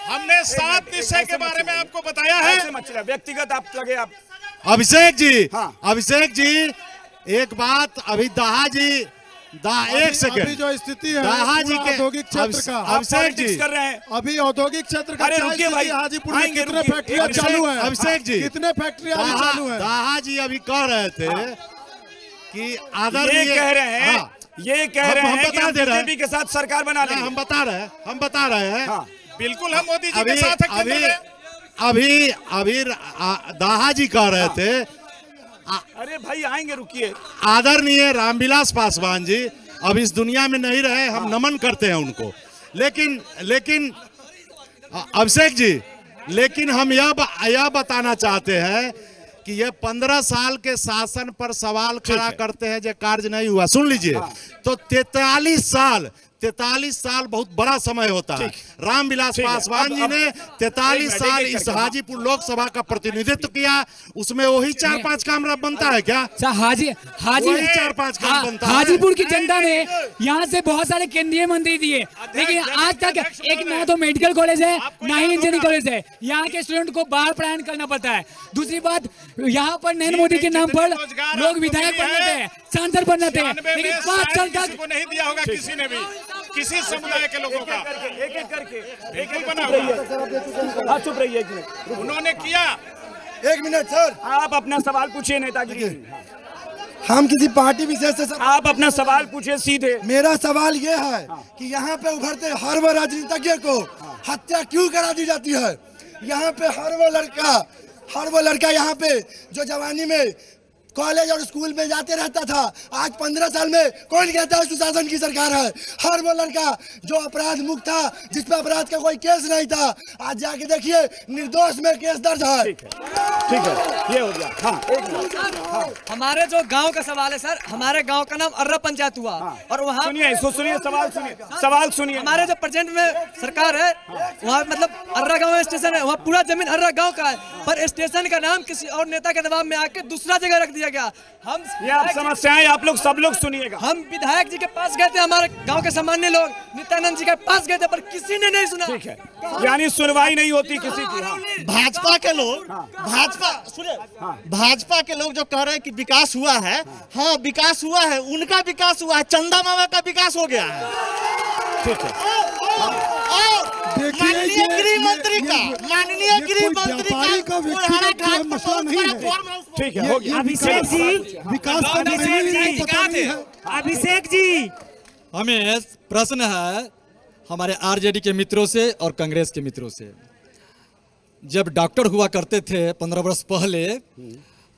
हमने 7 निश्चय के बारे में आपको बताया है। व्यक्तिगत आप लगे आप अभिषेक जी एक बात, अभी दाहा जी एक सेकंड, अभी जो स्थिति है औद्योगिक क्षेत्र का, अभिषेक जी कर रहे हैं अभी औद्योगिक क्षेत्र का, हाजीपुर में कितने फैक्ट्रियां चालू हैं? अभिषेक जी कितने फैक्ट्रियां चालू हैं? दाहा जी अभी कह रहे थे कि ये कह रहे हैं ये कह रहे हैं कि हम बीजेपी के साथ सरकार बना लेंगे। हम बता रहे हैं हाँ। बिल्कुल हम मोदी जी के साथ हैं। अभी दाहा जी कह रहे थे। अरे भाई आएंगे, रुकिए। आदरणीय रामविलास पासवान जी अब इस दुनिया में नहीं रहे, हम नमन करते हैं उनको। लेकिन अभिषेक जी, लेकिन हम यह बताना चाहते हैं कि ये 15 साल के शासन पर सवाल खड़ा करते हैं जो कार्य नहीं हुआ। सुन लीजिए, तो 43 साल बहुत बड़ा समय होता है। रामविलास पासवान जी ने 43 साल इस हाजीपुर लोकसभा का प्रतिनिधित्व किया, उसमें वही 4-5 काम बनता है क्या? वही 4-5 काम बनता है। हाजीपुर की जनता ने यहाँ से बहुत सारे केंद्रीय मंत्री दिए, लेकिन आज तक एक ना तो मेडिकल कॉलेज है ना ही इंजीनियरिंग कॉलेज है। यहाँ के स्टूडेंट को बाहर पलायन करना पड़ता है। दूसरी बात, यहाँ पर नरेंद्र मोदी के नाम पर लोग विधायक बनते हैं, सांसद बनते हैं, लेकिन 5 साल तक नहीं दिया होगा किसी ने भी, किसी समुदाय के लोगों का। एक करके बिल्कुल बना हुआ। चुप रहिए एक मिनट। उन्होंने किया। 1 मिनट सर, आप अपना सवाल पूछिए नेतागिरी। हम किसी पार्टी विशेष से आप अपना सवाल पूछिए सीधे। मेरा सवाल ये है कि यहाँ पे उभरते हर वो राजनीतिज्ञ को हत्या क्यों करा दी जाती है? यहाँ पे हर वो लड़का यहाँ पे जो जवानी में कॉलेज और स्कूल में जाते रहता था, आज 15 साल में कौन कहता है सुशासन की सरकार है? हर वो लड़का जो अपराध मुक्त था, जिस पर अपराध का कोई केस नहीं था, आज जाके देखिए निर्दोष में केस दर्ज है। ठीक है, ये हो गया। हाँ, एक मिनट। हमारे जो गांव का सवाल है सर, हमारे गांव का नाम अर्रा पंचायत हुआ और वहाँ सुनिए सवाल सुनिए। हमारे जो प्रेजेंट में सरकार है वहाँ मतलब अर्रा गांव स्टेशन है, वहाँ पूरा जमीन अर्रा गांव का है, पर स्टेशन का नाम किसी और नेता के दबाव में आके दूसरा जगह रख दिया गया। हम ये आप समस्याएं आप लोग सब लोग सुनिएगा। हम विधायक जी के पास गए थे, हमारे गांव के सामान्य लोग नित्यानंद जी के पास गए थे, पर किसी ने नहीं सुना। ठीक है, यानी सुनवाई नहीं होती किसी की। हाँ। भाजपा के लोग भाजपा के लोग जो कह रहे हैं कि विकास हुआ है, हाँ विकास हुआ है, उनका विकास हुआ है, चंदा मामा का विकास हो गया है। ठीक है। माननीय गृह मंत्री का मसला नहीं है। ठीक है, हो गया। अभिषेक जी, विकास अभिषेक जी, हमें प्रश्न है हमारे आरजेडी के मित्रों से और कांग्रेस के मित्रों से। जब डॉक्टर हुआ करते थे 15 वर्ष पहले,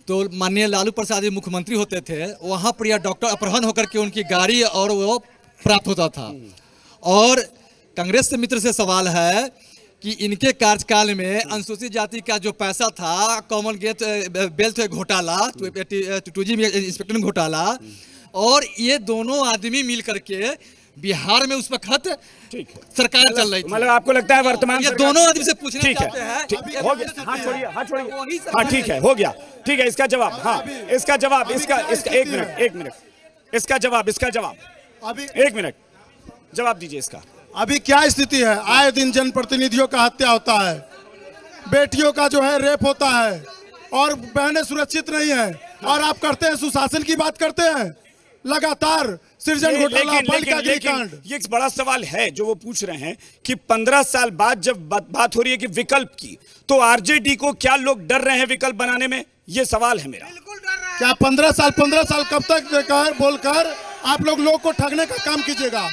तो माननीय लालू प्रसाद जी मुख्यमंत्री होते थे, वहाँ पर यह डॉक्टर अपहरण होकर के उनकी गाड़ी और वो प्राप्त होता था। और कांग्रेस के मित्र से सवाल है कि इनके कार्यकाल में अनुसूचित जाति का जो पैसा था, कॉमन वेल्थ घोटाला, 2G में इंस्पेक्टर घोटाला, और ये दोनों आदमी मिल करके बिहार में उस वक्त सरकार चल रही थी। मतलब आपको लगता है वर्तमान ये दोनों आदमी से पूछना चाहते हैं। ठीक है, हो गया। हाथ छोड़िए। हाँ ठीक है, हो गया। ठीक है, इसका जवाब। हाँ, इसका जवाब। इसका एक मिनट इसका जवाब अभी 1 मिनट जवाब दीजिए इसका। अभी क्या स्थिति है? आए दिन जनप्रतिनिधियों का हत्या होता है, बेटियों का जो है रेप होता है, और बहनें सुरक्षित नहीं है, और आप करते हैं सुशासन की बात करते हैं। लगातार सृजन घोटाला, बालिका गृह कांड। ये एक बड़ा सवाल है जो वो पूछ रहे हैं कि 15 साल बाद जब बात हो रही है कि विकल्प की, तो आरजेडी को क्या लोग डर रहे हैं विकल्प बनाने में? ये सवाल है मेरा। क्या 15 साल कब तक बोलकर आप लोग को ठगने का काम कीजिएगा?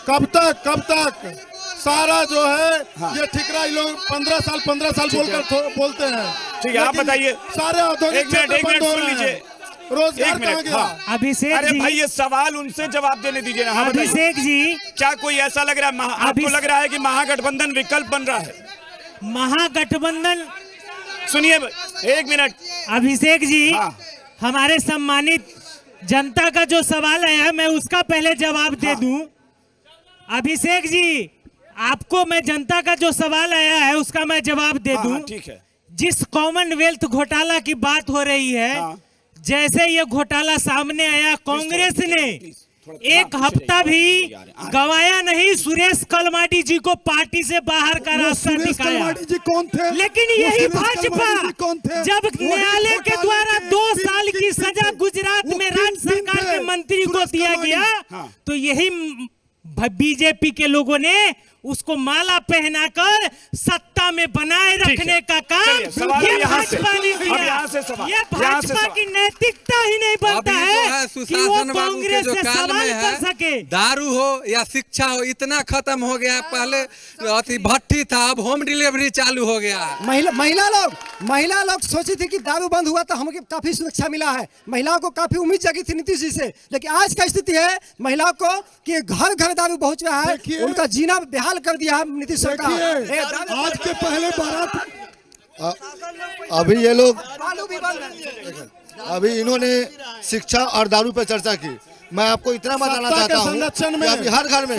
कब तक सारा जो है ये ठिकरा लोग 15 साल बोलते हैं। ठीक है, आप बताइए। सारे औद्योगिक क्षेत्र बंद हो रहे हैं, रोजगार कहाँ गया? अभिषेक अरे जी, भाई ये सवाल उनसे जवाब देने दीजिए ना। अभिषेक जी, क्या कोई ऐसा लग रहा है, आपको लग रहा है कि महागठबंधन विकल्प बन रहा है? महागठबंधन, सुनिए 1 मिनट। अभिषेक जी, हमारे सम्मानित जनता का जो सवाल है मैं उसका पहले जवाब दे दूं। अभिषेक जी, आपको मैं जनता का जो सवाल आया है उसका मैं जवाब दे दूं। ठीक है। जिस कॉमनवेल्थ घोटाला की बात हो रही है, जैसे ये घोटाला सामने आया, कांग्रेस ने 1 हफ्ता भी गवाया नहीं सुरेश कलमाडी जी को पार्टी से बाहर का रास्ता दिखाया। जी कौन थे? लेकिन यही भाजपा जब न्यायालय के द्वारा 2 साल की सजा गुजरात में राज्य सरकार के मंत्री को दिया गया, तो यही बीजेपी के लोगों ने उसको माला पहनाकर सत्ता में बनाए रखने का काम ये भाजपा ने किया। ये भाजपा की नैतिकता ही नहीं बनता है कि वो कांग्रेस से सवाल कर सके। दारू हो या शिक्षा हो इतना खत्म हो गया। पहले अति भट्टी था, अब होम डिलीवरी चालू हो गया। महिला लोग सोची थी कि दारू बंद हुआ तो हमें काफी सुरक्षा मिला है, महिलाओं को काफी उम्मीद जगी थी नीतीश जी से। लेकिन आज का स्थिति है महिलाओं को कि घर घर दारू पहुंच रहा है, उनका जीना बेहाल कर दिया है नीतीश सरकार। आज के पहले बारात अभी ये लोग अभी इन्होंने शिक्षा और दारू पर चर्चा की। मैं आपको इतना बताना चाहता हूँ कि अभी हर घर में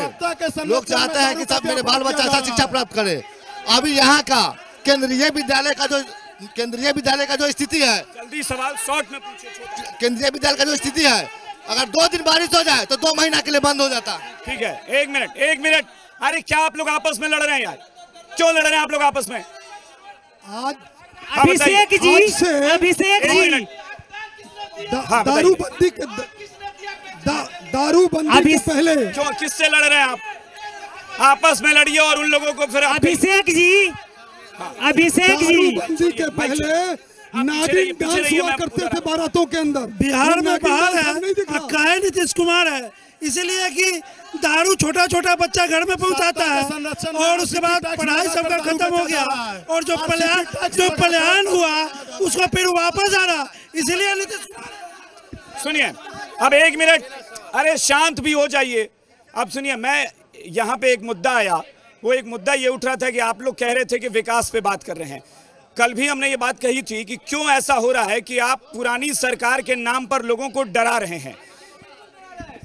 लोग चाहते हैं कि सब मेरे बाल बच्चा अच्छा शिक्षा प्राप्त करे। अभी यहाँ का केंद्रीय विद्यालय का जो स्थिति है, जल्दी सवाल शॉर्ट में पूछिए। केंद्रीय विद्यालय का जो स्थिति है, अगर 2 दिन बारिश हो जाए तो 2 महीना के लिए बंद हो जाता है। ठीक है, एक मिनट। अरे क्या आप लोग आपस में लड़ रहे हैं यार? क्यों लड़ रहे हैं आप लोग आपस में? आज अभिषेक जी दारूबंदी के पहले क्यों, किससे लड़ रहे हैं आप? आपस में लड़िए और उन लोगों को फिर अभिषेक जी दारूबंदी के पहले नागिन डांस हुआ करते थे बारातों के अंदर। बिहार में बाहर है नीतीश कुमार है, इसलिए कि दारू छोटा छोटा बच्चा घर में पहुंचाता है और उसके बाद पढ़ाई सबका खत्म हो गया और जो पलायन हुआ उसको फिर वापस आ रहा, इसलिए नीतीश कुमार। सुनिए अब 1 मिनट, अरे शांत भी हो जाइए। अब सुनिए, मैं यहाँ पे एक मुद्दा आया, वो एक मुद्दा ये उठ रहा था कि आप लोग कह रहे थे कि विकास पे बात कर रहे हैं। कल भी हमने ये बात कही थी कि क्यों ऐसा हो रहा है कि आप पुरानी सरकार के नाम पर लोगों को डरा रहे हैं।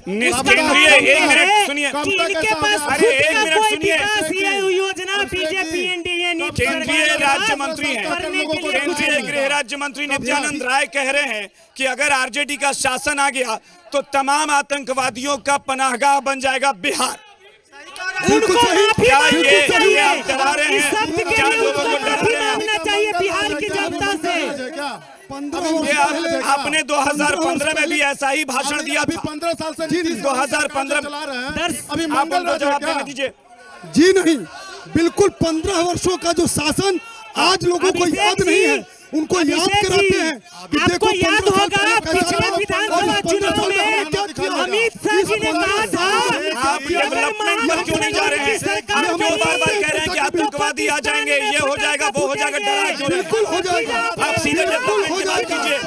केंद्रीय, 1 मिनट सुनिए, अरे 1 मिनट सुनिए, योजना बीजेपी एनडीए केंद्रीय राज्य मंत्री हैं, केंद्रीय गृह राज्य मंत्री नित्यानंद राय कह रहे हैं कि अगर आरजेडी का शासन आ गया तो तमाम आतंकवादियों का पनाहगाह बन जाएगा बिहार। क्या ये आप डरा रहे हैं? क्या लोगों को डरा रहे हैं? चाहिए बिहार की जनता से। 15 आपने 2015 में भी ऐसा ही भाषण दिया था। 15 साल से 2015 चला रहे हैं। अभी मंगल जवाब देने दीजिए। जी नहीं, बिल्कुल 15 वर्षों का जो शासन आज लोगों को याद नहीं है, उनको याद कराते हैं। आपको याद होगा पिछले विधानसभा चुनाव में अमित शाह जी ने कहा था आप डेवलपमेंट पर क्यों नहीं जा रहे हैं? क्यों बार-बार कह रहे हैं कि आतंकवादी आ जाएंगे, ये हो जाएगा, वो हो जाएगा, डरा क्यों? बिल्कुल हो जाएगा। आप सीधे डेवलपमेंट की बात कीजिए।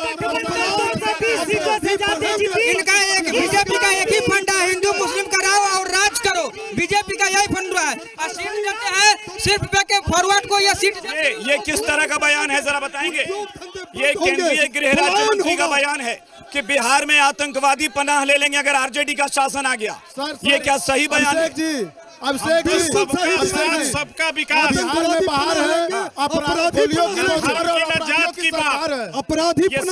इनका एक बीजेपी का एक ही फंडा है, हिंदू मुस्लिम कराओ और राज करो। बीजेपी का यही फंडा है और सीट देते हैं सिर्फ बैक फॉरवर्ड को। ये सीट ये किस तरह का बयान है जरा बताएंगे? ये केंद्रीय गृह राज्य मंत्री का बयान है कि बिहार में आतंकवादी पनाह ले लेंगे अगर आरजेडी का शासन आ गया। ये क्या सही बयान है? अभिषेक जी, सबका विकास बाहर है, अपराधी पनाह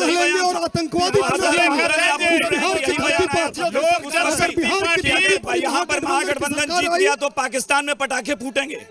लेंगे और आतंकवादी पनाह लेंगे। यहाँ पर महागठबंधन जीत गया तो पाकिस्तान में पटाखे फूटेंगे।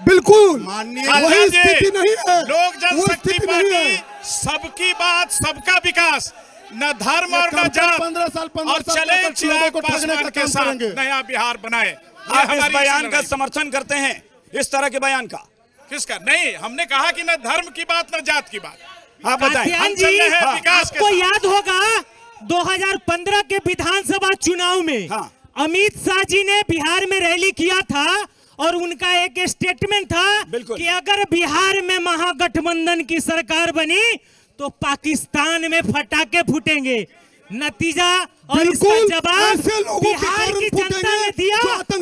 बिल्कुल वही स्थिति नहीं है। लोक जनशक्ति पार्टी सबकी बात, सबका विकास, न धर्म और न जात, 15 साल और चले चिराग पासवान के साथ नया बिहार बनाए। आप इस बयान का समर्थन करते हैं? इस तरह के बयान का? किसका? नहीं, हमने कहा कि न धर्म की बात न जात की बात। आप बताएं। हम चल रहे हैं विकास के आपको याद होगा 2015 के विधानसभा चुनाव में अमित शाह जी ने बिहार में रैली किया था और उनका एक स्टेटमेंट था कि अगर बिहार में महागठबंधन की सरकार बनी तो पाकिस्तान में फटाके फूटेंगे। नतीजा और इसका जवाब बिहार की जनता ने दिया।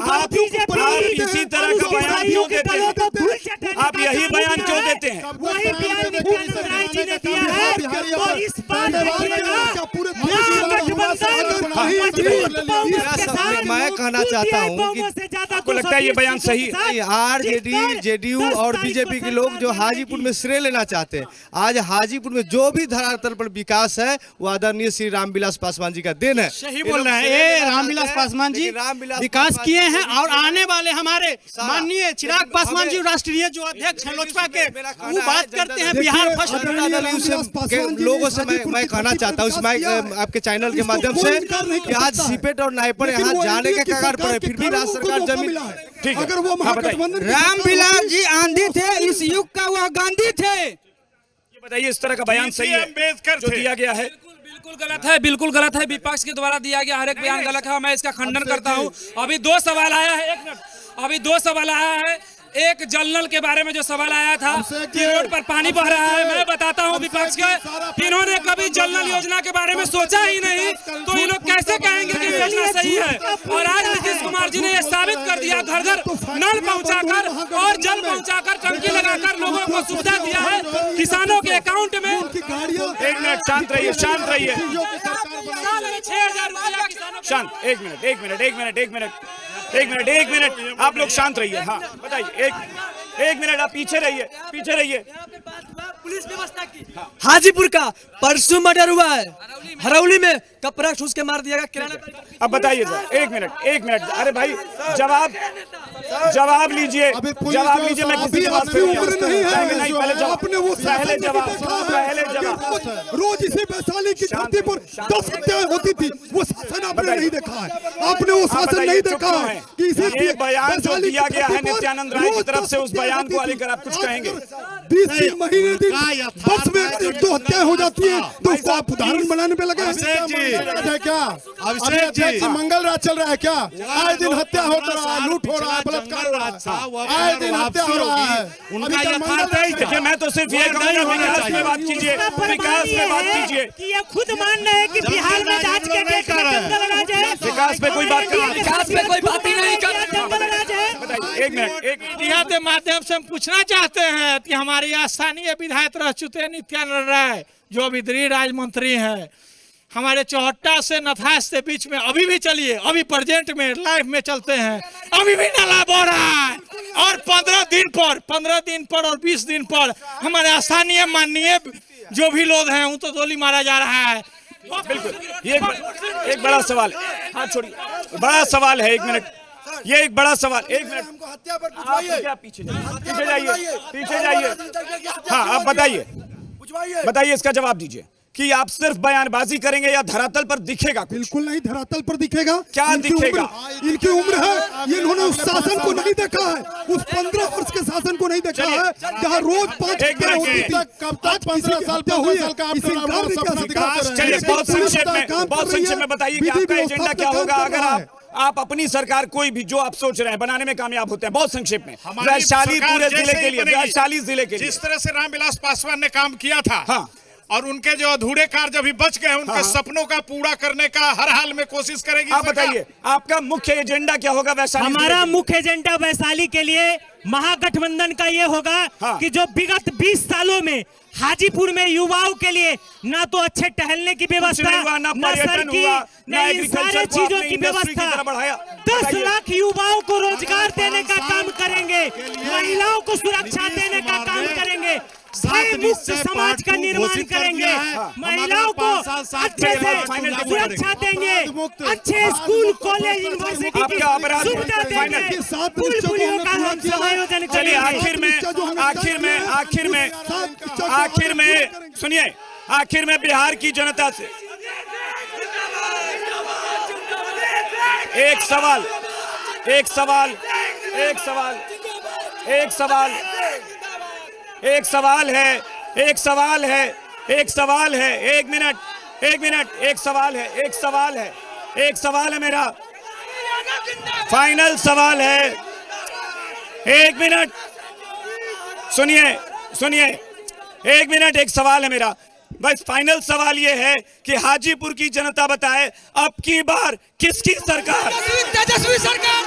आप इसी तरह का बयान क्यों देते हैं? आप यही बयान क्यों देते हैं? वही बयान नित्यानंद राय जी ने दिया है और इस बार मैं कहना चाहता हूँ कि आपको लगता है ये बयान सही है? आरजेडी, जेडीयू और बीजेपी के लोग जो हाजीपुर में श्रेय लेना चाहते हैं, आज हाजीपुर में जो भी धरातल पर विकास है वो आदरणीय श्री रामविलास पासवान जी का देन है। सही बोल रहे हैं। ये रामविलास पासवान जी विकास किए हैं और आने वाले हमारे माननीय चिराग पासवान जी राष्ट्रीय जो अध्यक्ष हैं लोजपा के, वो बात करते हैं बिहार फर्स्ट। लोगों से मैं कहना चाहता हूँ आपके चैनल के माध्यम से कि आज सीपेट और नाइपर यहाँ जाने के कगार पर है, फिर भी राज्य सरकार जमीन ठीक है। अगर वो महागठबंधन रामविलास जी आंधी थे, इस युग का वह गांधी थे। ये बताइए, इस तरह का बयान सही है जो दिया गया है? बिल्कुल गलत है, बिल्कुल गलत है। विपक्ष के द्वारा दिया गया हर एक बयान गलत है, मैं इसका खंडन करता हूं। अभी 2 सवाल आया है, 1 मिनट, अभी 2 सवाल आया है। एक जल नल के बारे में जो सवाल आया था कि रोड पर पानी बह रहा है, मैं बताता हूं विपक्ष के, इन्होंने कभी जल नल योजना के बारे में सोचा ही नहीं, तो ये लोग कैसे कहेंगे कि योजना सही है? और आज नीतीश कुमार जी ने यह साबित कर दिया, घर घर नल पहुंचाकर और जल पहुंचाकर, टंकी लगाकर लोगों को सुविधा दिया है, किसानों के अकाउंट में। 1 मिनट, शांत रहिए, शांत रहिए, 6,000 रुपया किसानों। शांत, 1 minute, 1 minute, 1 minute, 1 minute, 1 minute, 1 minute, आप लोग शांत रहिए। हाँ बताइए, 1 मिनट, आप पीछे रहिए, पीछे रहिए। पुलिस व्यवस्था की हाजीपुर का परसों मर्डर हुआ है, हरौली में कपड़ा ठूस के मार दिया गया किराना। अब बताइए सर, 1 मिनट, 1 मिनट, अरे भाई जवाब लीजिए, जवाब लीजिए। मैं किसी की बात नहीं, पहले जवाब। रोज इसी वैशाली की धरती पर 10 हत्याएं होती थी, वो शासन आपने नहीं देखा है, आपने वो शासन नहीं देखा है कि ये बयान जो दिया गया है नित्यानंद राय की तरफ से, उस बयान को लेकर आप कुछ कहेंगे? 20 महीने दिन 10 में 1-2 हत्याएं हो जाती है, तो उसको आप उदाहरण बनाने पे लगे है क्या? अभिषेक जी, मंगल राज चल रहा है क्या? आए दिन हत्या होता रहा है, लूट हो रहा है, बलात्कार हो रहा है, आए दिन हत्या हो रहा है। देखिए, मैं तो सिर्फ ये कहूँगा, विकास में बात कीजिए, विकास में बात कीजिए। ये खुद मान रहे हैं कि बिहार में आज के डेट में जंगल राज है, विकास पे कोई बात कर, विकास पे कोई बात ही नहीं कर। जंगल राज है। बताइए, 1 मिनट, मीडिया के माध्यम से हम पूछना चाहते हैं कि हमारे यहाँ स्थानीय विधायक रह चुके हैं नित्यानंद राय, जो विधि राज्य मंत्री हैं, हमारे चौहट्टा से नथास के बीच में अभी भी चलिए, अभी प्रेजेंट में लाइव में चलते हैं, अभी भी नाला बह रहा है। और 15 दिन पर और 20 दिन पर हमारे स्थानीय माननीय जो भी लोग हैं उनको गोली मारा जा रहा है। बिल्कुल, ये एक बड़ा सवाल है। हाथ छोड़िए, बड़ा सवाल है, 1 मिनट, ये एक बड़ा सवाल, 1 मिनट, आप पीछे जाइए, पीछे जाइए। हाँ, आप बताइए, इसका जवाब दीजिए कि आप सिर्फ बयानबाजी करेंगे या धरातल पर दिखेगा? बिल्कुल नहीं, धरातल पर दिखेगा। क्या दिखेगा? इनकी उम्र है, इन्होंने उस शासन को नहीं देखा है, उस 15 वर्ष के शासन को नहीं देखा है, जहाँ रोज 5 हत्याएं होती थी। कब तक 15 साल पे हुई है? चलिए, बहुत संक्षेप में बताइए कि आपका एजेंडा क्या होगा अगर आप अपनी सरकार कोई भी जो आप सोच रहे हैं बनाने में कामयाब होते हैं। बहुत संक्षेप में, वैशाली पूरे जिले के लिए, वैशाली जिले के लिए जिस तरह से रामविलास पासवान ने काम किया था, हाँ, और उनके जो अधूरे कार्य अभी बच गए, उनके सपनों का पूरा करने का हर हाल में कोशिश करेगी। आप बताइए, आपका मुख्य एजेंडा क्या होगा वैशाली? हमारा मुख्य एजेंडा वैशाली के लिए महागठबंधन का ये होगा कि जो विगत 20 सालों में हाजीपुर में युवाओं के लिए ना तो अच्छे टहलने की व्यवस्था, ना सड़क की, ना इन सारे चीजों की व्यवस्था, 10 लाख युवाओं को रोजगार देने का काम करेंगे, महिलाओं को सुरक्षा देने का काम करेंगे, मुक्त समाज का निर्माण करेंगे, महिलाओं को अच्छे से सुरक्षा देंगे, अच्छे स्कूल, कॉलेज, यूनिवर्सिटी की सुविधा देंगे, पुलियों का हम समायोजन करेंगे। आखिर में सुनिए, आखिर में बिहार की जनता से एक सवाल है। 1 मिनट, एक सवाल है मेरा, फाइनल सवाल है। 1 मिनट सुनिए, 1 मिनट, एक सवाल है मेरा, बस फाइनल सवाल ये है कि हाजीपुर की जनता बताए, अब की बार किसकी सरकार? तेजस्वी सरकार।